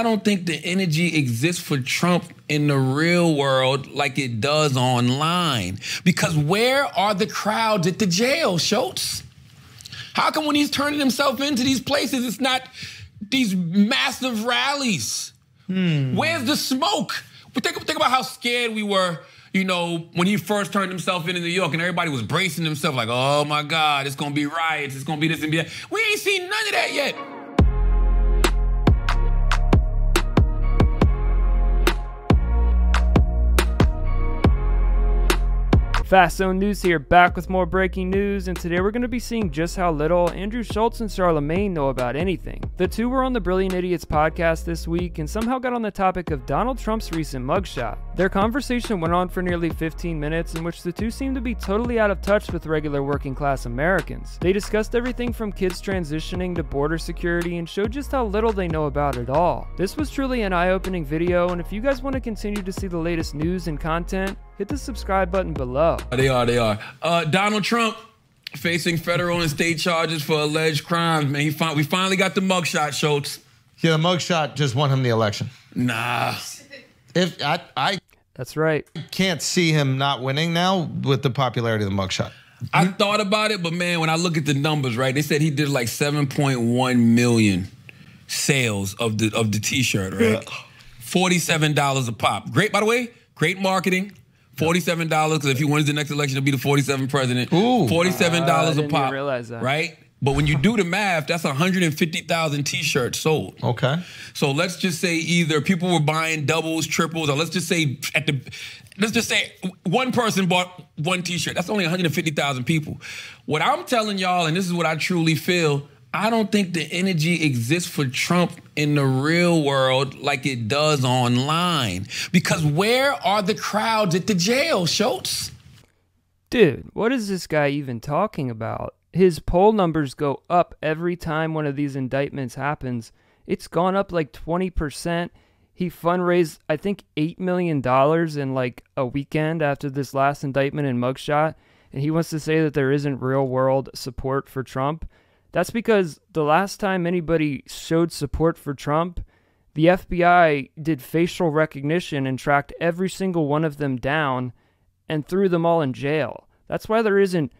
I don't think the energy exists for Trump in the real world like it does online. Because where are the crowds at the jail, Schulz? How come when he's turning himself into these places, it's not these massive rallies? Where's the smoke? But think about how scared we were, you know, when he first turned himself into New York and everybody was bracing themselves like, oh my God, it's gonna be riots, it's gonna be this and be that. We ain't seen none of that yet. Fast Zone News here, back with more breaking news, and today we're going to be seeing just how little Andrew Schulz and Charlamagne know about anything. The two were on the Brilliant Idiots podcast this week and somehow got on the topic of Donald Trump's recent mugshot. Their conversation went on for nearly 15 minutes, in which the two seemed to be totally out of touch with regular working class Americans. They discussed everything from kids transitioning to border security and showed just how little they know about it all. This was truly an eye-opening video, and if you guys want to continue to see the latest news and content, hit the subscribe button below. They are. Donald Trump facing federal and state charges for alleged crimes. Man, we finally got the mugshot, Schulz. Yeah, the mugshot just won him the election. Nah. If I That's right. can't see him not winning now with the popularity of the mugshot. I thought about it, but man, when I look at the numbers, right, they said he did like 7.1 million sales of the T-shirt, right? $47 a pop. Great, by the way, great marketing. $47, because if he wins the next election, he'll be the 47th president. Ooh. $47 a pop, realize that. right? But when you do the math, that's 150,000 T-shirts sold. Okay. So let's just say either people were buying doubles, triples, or let's just say one person bought one T-shirt. That's only 150,000 people. What I'm telling y'all, and this is what I truly feel, I don't think the energy exists for Trump in the real world like it does online. Because where are the crowds at the jail, Schulz? Dude, what is this guy even talking about? His poll numbers go up every time one of these indictments happens. It's gone up like 20%. He fundraised, I think, $8 million in like a weekend after this last indictment and mugshot. And he wants to say that there isn't real world support for Trump. That's because the last time anybody showed support for Trump, the FBI did facial recognition and tracked every single one of them down and threw them all in jail. That's why there isn't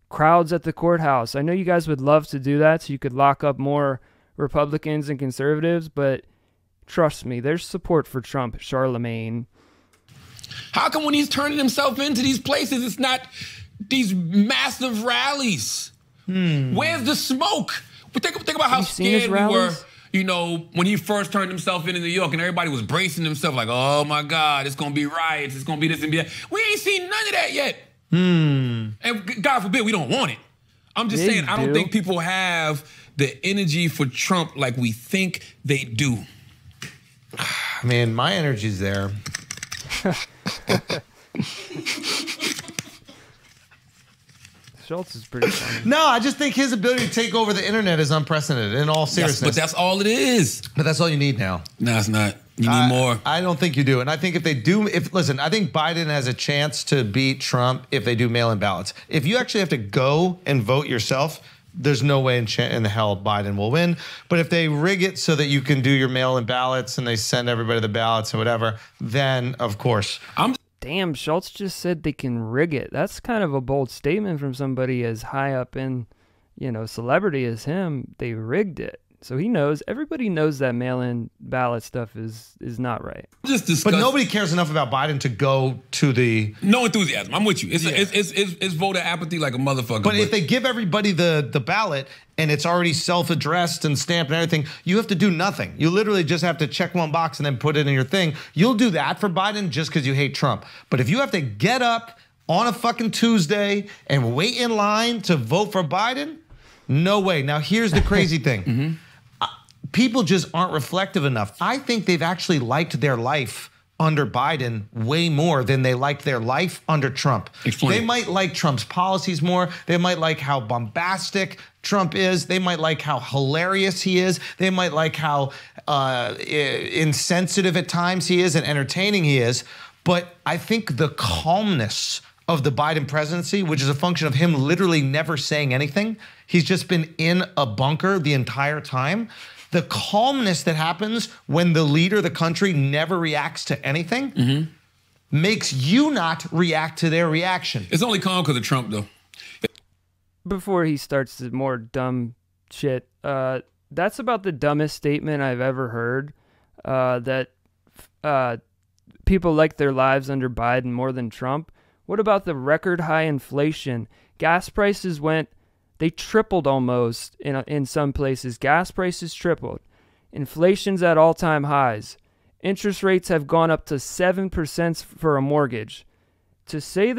crowds at the courthouse. I know you guys would love to do that so you could lock up more Republicans and conservatives, but trust me, there's support for Trump, Charlamagne. How come when he's turning himself into these places, it's not these massive rallies? Where's the smoke? But think about how scared we were, you know, when he first turned himself into New York and everybody was bracing themselves like, oh my God, it's gonna be riots, it's gonna be this and be that. We ain't seen none of that yet. And God forbid we don't want it. I'm just saying, I don't think people have the energy for Trump like we think they do. I mean, my energy's there. Schulz is pretty funny. No, I just think his ability to take over the internet is unprecedented, in all seriousness. But that's all it is. But that's all you need now. No, it's not. You need more. I don't think you do. And I think if they do, listen, I think Biden has a chance to beat Trump if they do mail-in ballots. If you actually have to go and vote yourself, there's no way in the hell Biden will win. But if they rig it so that you can do your mail-in ballots and they send everybody the ballots or whatever, then of course. Damn, Schulz just said they can rig it. That's kind of a bold statement from somebody as high up in, you know, celebrity as him. They rigged it. So he knows, everybody knows that mail-in ballot stuff is not right. But nobody cares enough about Biden to go to the... No enthusiasm. I'm with you. It's voter apathy like a motherfucker. But if they give everybody the ballot and it's already self-addressed and stamped and everything, you have to do nothing. You literally just have to check one box and then put it in your thing. You'll do that for Biden just because you hate Trump. But if you have to get up on a fucking Tuesday and wait in line to vote for Biden, no way. Now, here's the crazy thing. People just aren't reflective enough. I think they've actually liked their life under Biden way more than they liked their life under Trump. They might like Trump's policies more. They might like how bombastic Trump is. They might like how hilarious he is. They might like how insensitive at times he is and entertaining he is. But I think the calmness of the Biden presidency, which is a function of him literally never saying anything, he's just been in a bunker the entire time. the calmness that happens when the leader of the country never reacts to anything makes you not react to their reaction. It's only calm because of Trump, though. Before he starts the more dumb shit, that's about the dumbest statement I've ever heard, that people like their lives under Biden more than Trump. What about the record high inflation? Gas prices they tripled almost in some places. Gas prices tripled. Inflation's at all-time highs. Interest rates have gone up to 7% for a mortgage. To say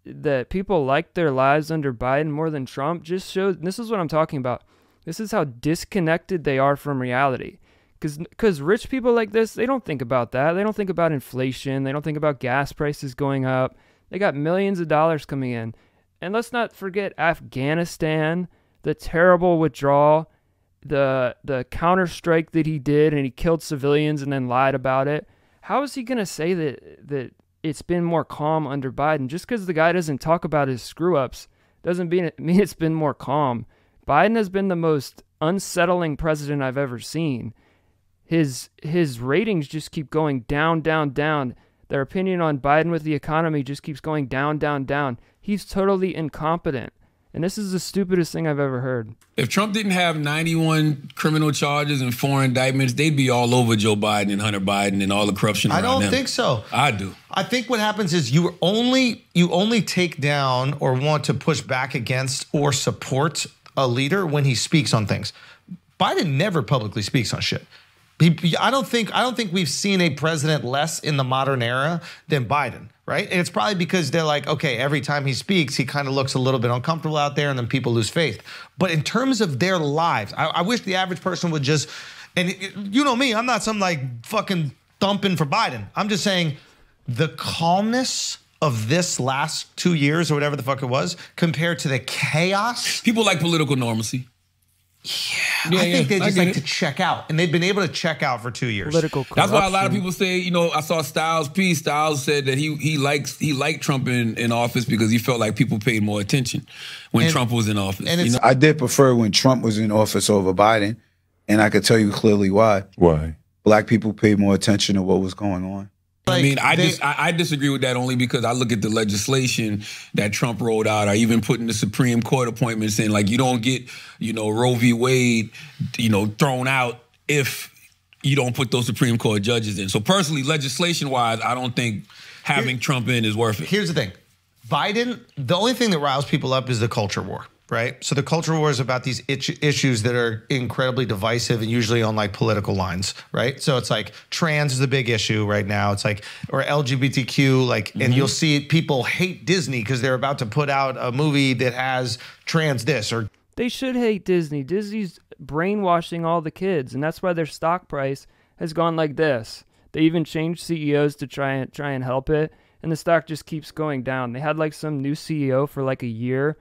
that people like their lives under Biden more than Trump just shows, this is what I'm talking about. This is how disconnected they are from reality. Because rich people like this, they don't think about that. They don't think about inflation. They don't think about gas prices going up. They got millions of dollars coming in. And let's not forget Afghanistan, the terrible withdrawal, the counterstrike that he did, and he killed civilians and then lied about it. How is he going to say that it's been more calm under Biden? Just because the guy doesn't talk about his screw-ups doesn't mean it's been more calm. Biden has been the most unsettling president I've ever seen. His ratings just keep going down, down, down. Their opinion on Biden with the economy just keeps going down, down, down. He's totally incompetent. And this is the stupidest thing I've ever heard. If Trump didn't have 91 criminal charges and 4 indictments, they'd be all over Joe Biden and Hunter Biden and all the corruption around them. I don't think so. I do. I think what happens is you only take down or want to push back against or support a leader when he speaks on things. Biden never publicly speaks on shit. I don't think we've seen a president less in the modern era than Biden, right? And it's probably because they're like, okay, every time he speaks, he kind of looks a little bit uncomfortable out there, and then people lose faith. But in terms of their lives, I wish the average person would just, and you know me, I'm not some like fucking thumping for Biden. I'm just saying the calmness of this last 2 years or whatever the fuck it was compared to the chaos. People like political normalcy. Yeah, I think they just like to check out, and they've been able to check out for 2 years. Political corruption. That's why a lot of people say, I saw Styles' piece. Styles said that he liked Trump in office because he felt like people paid more attention when Trump was in office. And I did prefer when Trump was in office over Biden, and I could tell you clearly why. Why? Black people paid more attention to what was going on. I disagree with that only because I look at the legislation that Trump rolled out, or even putting the Supreme Court appointments in. Like, you don't get, Roe v. Wade, thrown out if you don't put those Supreme Court judges in. So personally, legislation-wise, I don't think having Trump in is worth it. Here's the thing. Biden, the only thing that riles people up is the culture war, right? So the culture war is about these issues that are incredibly divisive and usually on like political lines, right? So it's like trans is a big issue right now. It's like, or LGBTQ, and you'll see people hate Disney because they're about to put out a movie that has trans this or. They should hate Disney. Disney's brainwashing all the kids, and that's why their stock price has gone like this. They even changed CEOs to try and help it, and the stock just keeps going down. They had like some new CEO for like a year,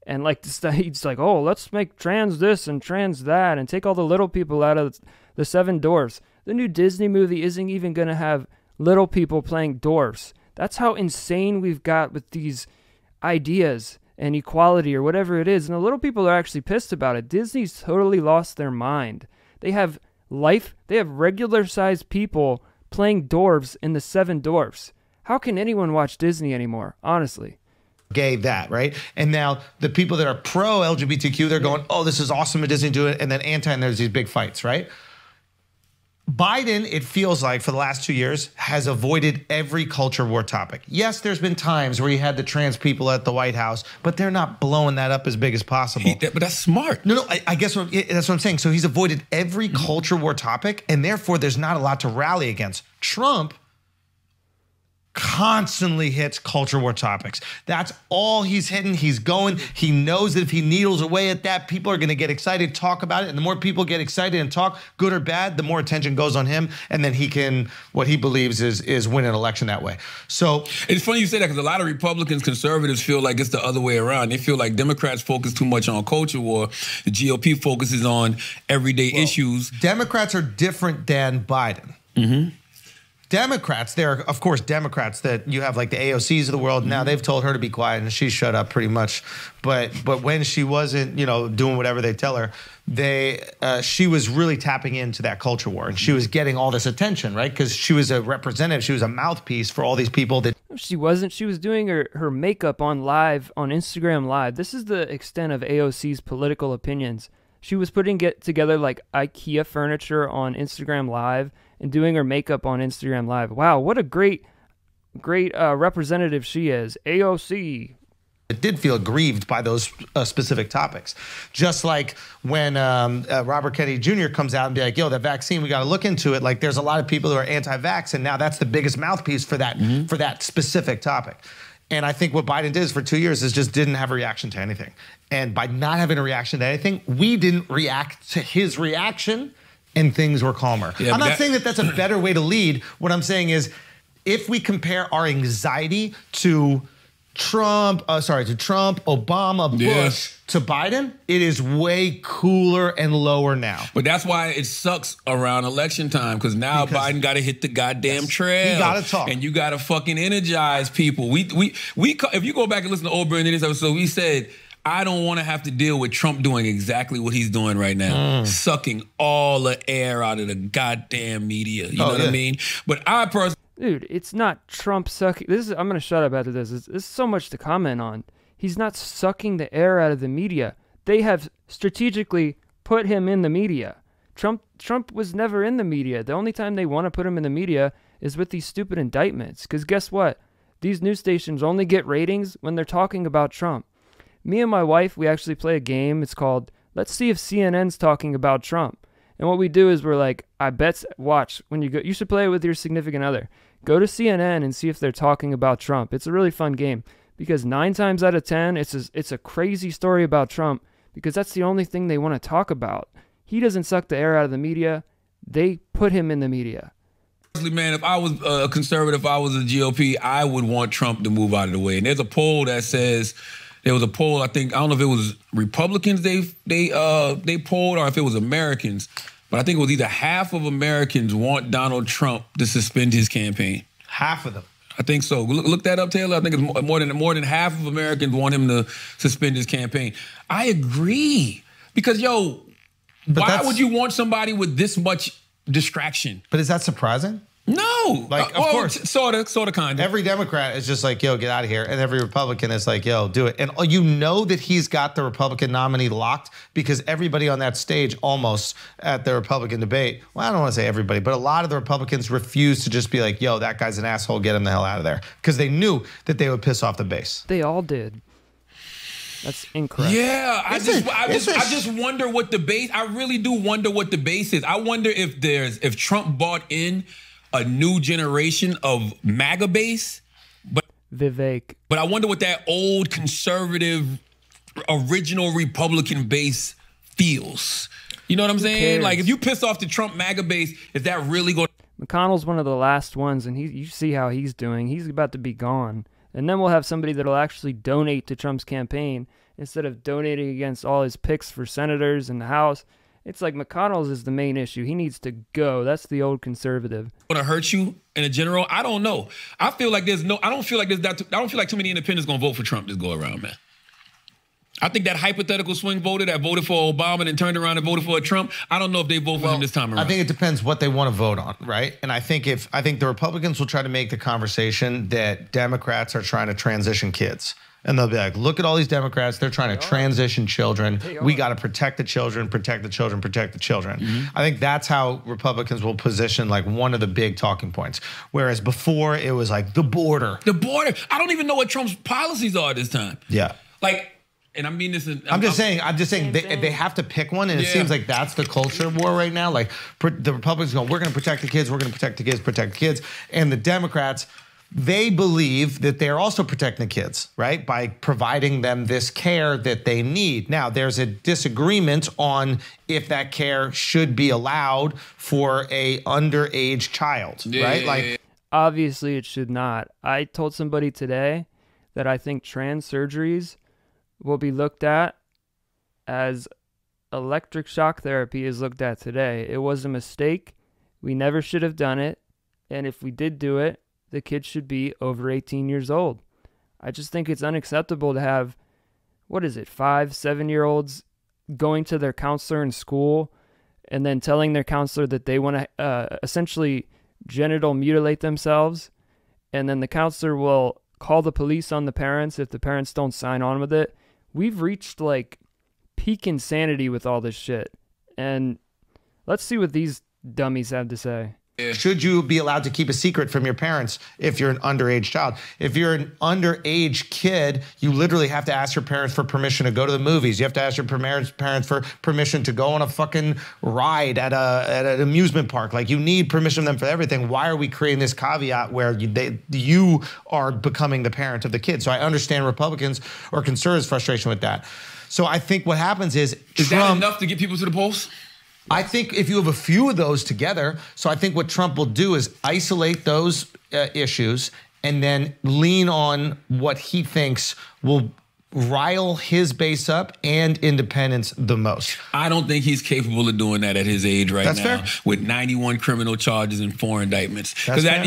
and like he's like, oh, let's make trans this and trans that and take all the little people out of the 7 dwarfs. The new Disney movie isn't even going to have little people playing dwarfs. That's how insane we've got with these ideas and equality or whatever it is. And the little people are actually pissed about it. Disney's totally lost their mind. They have regular sized people playing dwarves in the 7 dwarfs. How can anyone watch Disney anymore? Honestly. Gave that, right? And now the people that are pro-LGBTQ, they're going, oh, this is awesome at Disney do it, and then anti, and there's these big fights, right? Biden, it feels like, for the last 2 years, has avoided every culture war topic. Yes, there's been times where you had the trans people at the White House, but they're not blowing that up as big as possible. But that's smart. No, I guess that's what I'm saying. So he's avoided every culture war topic, and therefore there's not a lot to rally against. Trump constantly hits culture war topics. That's all he's hitting. He's going. He knows that if he needles away at that, people are going to get excited, talk about it. And the more people get excited and talk, good or bad, the more attention goes on him. And then he can, what he believes is win an election that way. So it's funny you say that because a lot of Republicans, conservatives feel like it's the other way around. They feel like Democrats focus too much on culture war. The GOP focuses on everyday issues. Democrats are different than Biden. Democrats, there are, of course, Democrats that you have like the AOCs of the world. Now they've told her to be quiet and she shut up pretty much. But when she wasn't, doing whatever they tell her, she was really tapping into that culture war, and she was getting all this attention, right? Because she was a representative, she was a mouthpiece for all these people that. She wasn't. She was doing her makeup on Instagram Live. This is the extent of AOC's political opinions. She was putting together like IKEA furniture on Instagram Live and doing her makeup on Instagram Live. Wow, what a great representative she is. AOC. It did feel aggrieved by those specific topics. Just like when Robert Kennedy Jr. comes out and be like, yo, that vaccine, we got to look into it. Like, there's a lot of people who are anti-vax, and now that's the biggest mouthpiece for that specific topic. And I think what Biden did is for 2 years is just didn't have a reaction to anything. And by not having a reaction to anything, we didn't react to his reaction, and things were calmer. Yeah, I'm not saying that that's a better way to lead. What I'm saying is, if we compare our anxiety to Trump, Obama, Bush, to Biden, it is way cooler and lower now. But that's why it sucks around election time, because Biden got to hit the goddamn trail. He got to talk. And you got to fucking energize people. We if you go back and listen to old Bernie's episode, we said, I don't want to have to deal with Trump doing exactly what he's doing right now, sucking all the air out of the goddamn media. You know what I mean? But I personally... Dude, it's not Trump sucking. I'm going to shut up after this. There's so much to comment on. He's not sucking the air out of the media. They have strategically put him in the media. Trump was never in the media. The only time they want to put him in the media is with these stupid indictments. Because guess what? These news stations only get ratings when they're talking about Trump. Me and my wife, we actually play a game. It's called, let's see if CNN's talking about Trump. And what we do is we're like, watch, when you go, you should play it with your significant other. Go to CNN and see if they're talking about Trump. It's a really fun game because 9 times out of 10, it's a crazy story about Trump because that's the only thing they want to talk about. He doesn't suck the air out of the media. They put him in the media. Man, if I was a conservative, if I was a GOP, I would want Trump to move out of the way. And there's a poll that says, there was a poll, I don't know if it was Republicans they polled or if it was Americans, but I think it was either half of Americans want Donald Trump to suspend his campaign. Half of them. I think so. Look that up, Taylor. I think it's more than half of Americans want him to suspend his campaign. I agree. Because, why would you want somebody with this much distraction? But is that surprising? No. Of course. Sort of, kind of. Every Democrat is just like, yo, get out of here. And every Republican is like, yo, do it. And you know that he's got the Republican nominee locked because everybody on that stage almost at the Republican debate, well, I don't want to say everybody, but a lot of the Republicans refused to just be like, yo, that guy's an asshole, get him the hell out of there. Because they knew that they would piss off the base. They all did. That's incorrect. Yeah, I just wonder what the base, I really do wonder what the base is. I wonder if Trump bought in a new generation of MAGA base, but I wonder what that old conservative, original Republican base feels. You know what I'm saying? Like, if you piss off the Trump MAGA base, is that really going? McConnell's one of the last ones, and you see how he's doing. He's about to be gone, and then we'll have somebody that'll actually donate to Trump's campaign instead of donating against all his picks for senators in the House. It's like McConnell's is the main issue. He needs to go. That's the old conservative. Going to hurt you in a general? I don't know. I feel like I don't feel like too many independents going to vote for Trump this go around, man. I think that hypothetical swing voter that voted for Obama and turned around and voted for Trump, I don't know if they vote for him this time around. I think it depends what they want to vote on, right? And I think the Republicans will try to make the conversation that Democrats are trying to transition kids. And they'll be like, look at all these Democrats. They're trying to transition children. We got to protect the children, protect the children, protect the children. I think that's how Republicans will position like one of the big talking points. Whereas before it was like the border. The border. I don't even know what Trump's policies are this time. Yeah. And I mean this. I'm just saying they have to pick one, and it seems like that's the culture war right now. Like the Republicans go, we're going to protect the kids, we're going to protect the kids, protect the kids, and the Democrats, they believe that they're also protecting the kids, right, by providing them this care that they need. Now, there's a disagreement on if that care should be allowed for a underage child, right? Like, obviously, it should not. I told somebody today that I think trans surgeries will be looked at as electric shock therapy is looked at today. It was a mistake. We never should have done it. And if we did do it, the kid should be over 18 years old. I just think it's unacceptable to have, 5-7-year-olds going to their counselor in school and then telling their counselor that they want to essentially genital mutilate themselves. And then the counselor will call the police on the parents if the parents don't sign on with it. We've reached like peak insanity with all this shit. And let's see what these dummies have to say. Should you be allowed to keep a secret from your parents if you're an underage child? If you're an underage kid, you literally have to ask your parents for permission to go to the movies. You have to ask your parents for permission to go on a fucking ride at an amusement park. Like, you need permission from them for everything. Why are we creating this caveat where you are becoming the parent of the kid? So I understand Republicans or conservatives' frustration with that. So I think what happens is Trump, that enough to get people to the polls? I think if you have a few of those together, so I think what Trump will do is isolate those issues and then lean on what he thinks will rile his base up and independents the most. I don't think he's capable of doing that at his age right That's now. fair. With 91 criminal charges and 4 indictments. That's fair.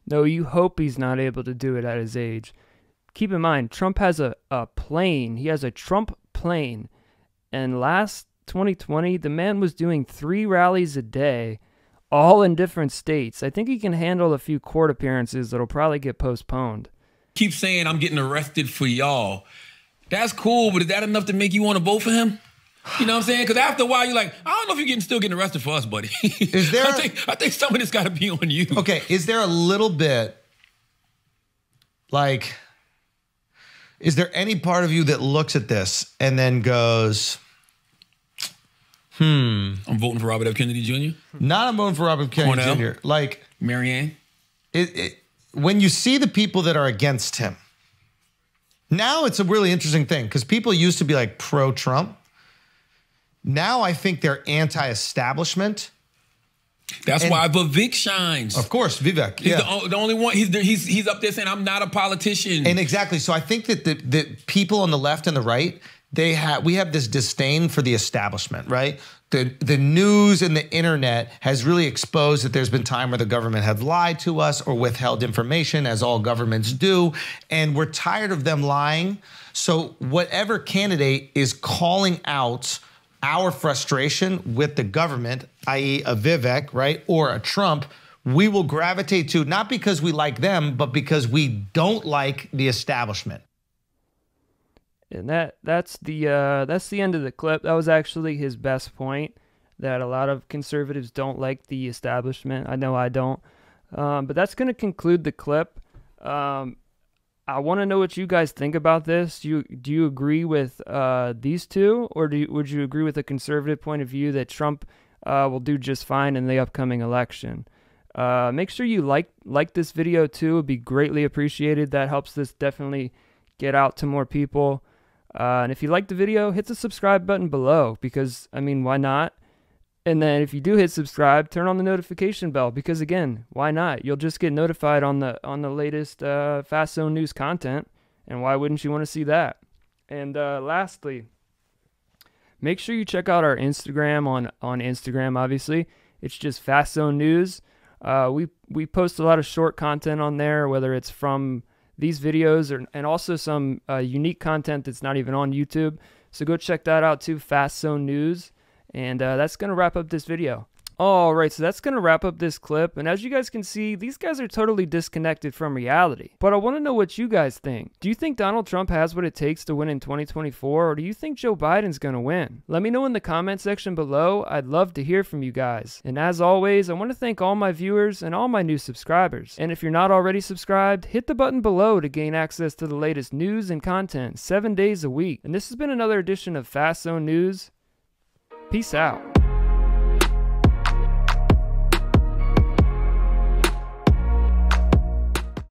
No, you hope he's not able to do it at his age. Keep in mind, Trump has a plane. He has a Trump plane. And last 2020, the man was doing 3 rallies a day, all in different states. I think he can handle a few court appearances that'll probably get postponed. keep saying I'm getting arrested for y'all. That's cool, but is that enough to make you want to vote for him? You know what I'm saying? Because after a while, you're like, I don't know if you're still getting arrested for us, buddy. Is there? I think some of this got to be on you. Okay, is there a little bit, like, is there any part of you that looks at this and then goes, I'm voting for Robert F. Kennedy Jr.? Not I'm voting for Robert F. Kennedy Cornell? Jr. Like, Marianne? when you see the people that are against him, now it's a really interesting thing because people used to be like pro-Trump. Now I think they're anti-establishment. That's why Vivek shines. Of course, Vivek. He's Yeah. the only one. He's up there saying, I'm not a politician. And exactly. So I think that the people on the left and the right, we have this disdain for the establishment, right? The news and the internet has really exposed that there's been time where the government have lied to us or withheld information, as all governments do, and we're tired of them lying. So whatever candidate is calling out our frustration with the government, i.e. a Vivek, right, or a Trump, we will gravitate to, not because we like them, but because we don't like the establishment. And that's the end of the clip. That was actually his best point, that a lot of conservatives don't like the establishment. I know I don't. But that's going to conclude the clip. I want to know what you guys think about this. Do you agree with these two, or would you agree with a conservative point of view that Trump will do just fine in the upcoming election? Make sure you like this video too. It would be greatly appreciated. That helps this definitely get out to more people. And if you like the video, hit the subscribe button below because, I mean, why not? And then if you do hit subscribe, turn on the notification bell because, again, why not? You'll just get notified on the latest Fast Zone News content, and why wouldn't you want to see that? And lastly, make sure you check out our Instagram on Instagram, obviously. It's just Fast Zone News. We post a lot of short content on there, whether it's from these videos and also some unique content that's not even on YouTube. So go check that out too, Fast Zone News. And that's going to wrap up this video. All right, so that's going to wrap up this clip. And as you guys can see, these guys are totally disconnected from reality. But I want to know what you guys think. Do you think Donald Trump has what it takes to win in 2024? Or do you think Joe Biden's going to win? Let me know in the comment section below. I'd love to hear from you guys. And as always, I want to thank all my viewers and all my new subscribers. And if you're not already subscribed, hit the button below to gain access to the latest news and content 7 days a week. And this has been another edition of Fast Zone News. Peace out.